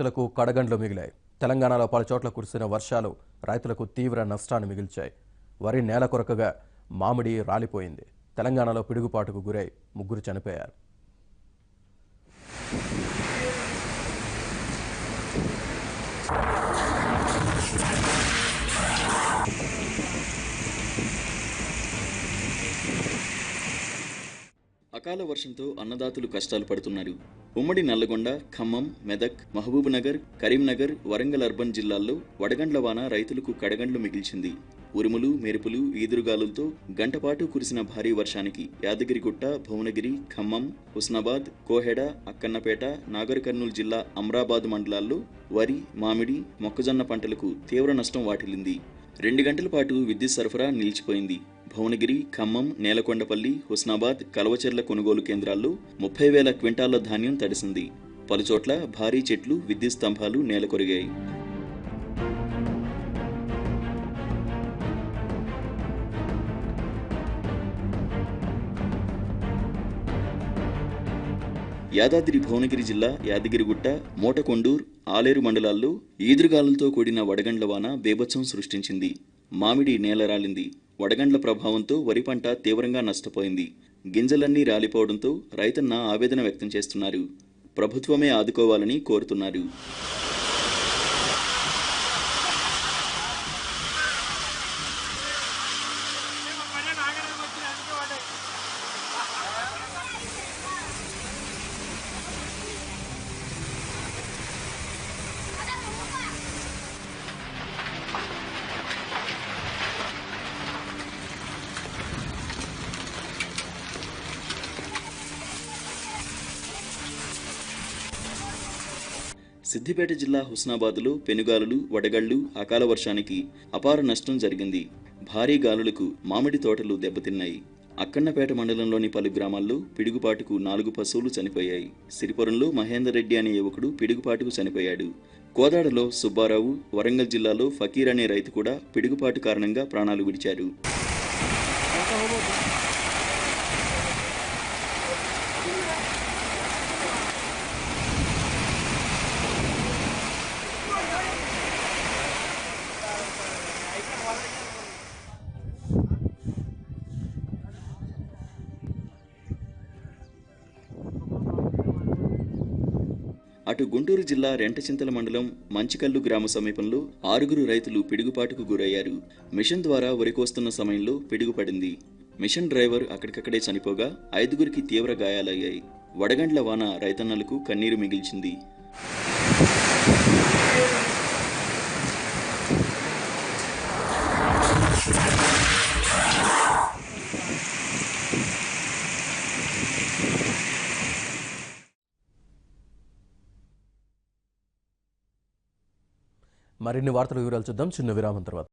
రైతులకు కడగండ్లు మిగిలాయి. తెలంగాణలో పలుచోట్ల కురిసిన వర్షాలు రైతులకు తీవ్ర నష్టాన్ని మిగిల్చాయి. వరి నేల కొరకగా మామిడి రాలిపోయింది. తెలంగాణలో పిడుగుపాటుకు గురై 3 చనిపోయారు. అకాల వర్షంతో అన్నదాతలు కష్టాలు పడుతున్నారు. ఉమ్మడి నల్లగొండ, ఖమ్మం, మెదక్, మహబూబ్నగర్, కరీంనగర్, వరంగల్ అర్బన్ జిల్లాల్లో వడగండ్ల వాన రైతులకు కడగండ్లు మిగిల్చింది. ఉరుములు, మెరుపులు, ఈదురుగాలులతో గంటపాటు కురిసిన భారీ వర్షానికి యాదగిరిగుట్ట, భువనగిరి, ఖమ్మం, హుస్నాబాద్, కోహెడ, అక్కన్నపేట, నాగర్ కర్నూలు జిల్లా అమ్రాబాద్ మండలాల్లో వరి, మామిడి, మొక్కజొన్న పంటలకు తీవ్ర నష్టం వాటిల్లింది. 2 గంటల పాటు విద్యుత్ సరఫరా నిలిచిపోయింది. భువనగిరి, ఖమ్మం, నేలకొండపల్లి, హుస్నాబాద్, కలవచెర్ల కొనుగోలు కేంద్రాల్లో 30,000 క్వింటాళ్ల ధాన్యం తడిసింది. పలుచోట్ల భారీ చెట్లు, విద్యుత్ స్తంభాలు నేలకొరిగాయి. యాదాద్రి భువనగిరి జిల్లా యాదగిరిగుట్ట, మోటకొండూర్, ఆలేరు మండలాల్లో ఈదురుగాలులతో కూడిన వడగండ్ల వాన బీభత్సం సృష్టించింది. మామిడి నేల రాలింది. వడగండ్ల ప్రభావంతో వరి పంట తీవ్రంగా నష్టపోయింది. గింజలన్నీ రాలిపోవడంతో రైతన్న ఆవేదన వ్యక్తం చేస్తున్నారు. ప్రభుత్వమే ఆదుకోవాలని కోరుతున్నారు. సిద్దిపేట జిల్లా హుస్నాబాద్లో పెనుగాలులు, వడగళ్లు, అకాల వర్షానికి అపార నష్టం జరిగింది. భారీ గాలులకు మామిడి తోటలు దెబ్బతిన్నాయి. అక్కన్నపేట మండలంలోని పలు గ్రామాల్లో పిడుగుపాటుకు 4 పశువులు చనిపోయాయి. సిరిపురంలో మహేందర్ రెడ్డి అనే యువకుడు పిడుగుపాటుకు చనిపోయాడు. కోదాడలో సుబ్బారావు, వరంగల్ జిల్లాలో ఫకీర్ అనే రైతు కూడా పిడుగుపాటు కారణంగా ప్రాణాలు విడిచారు. అటు గుంటూరు జిల్లా రెంటచింతల మండలం మంచికల్లు గ్రామ సమీపంలో 6 రైతులు పిడుగుపాటుకు గురయ్యారు. మిషన్ ద్వారా వరి కోస్తున్న సమయంలో పిడుగుపడింది. మిషన్ డ్రైవర్ అక్కడికక్కడే చనిపోగా 5 తీవ్ర గాయాలయ్యాయి. వడగండ్ల వాన రైతన్నలకు కన్నీరు మిగిల్చింది. మరిన్ని వార్తల వివరాలు చూద్దాం చిన్న విరామం తర్వాత.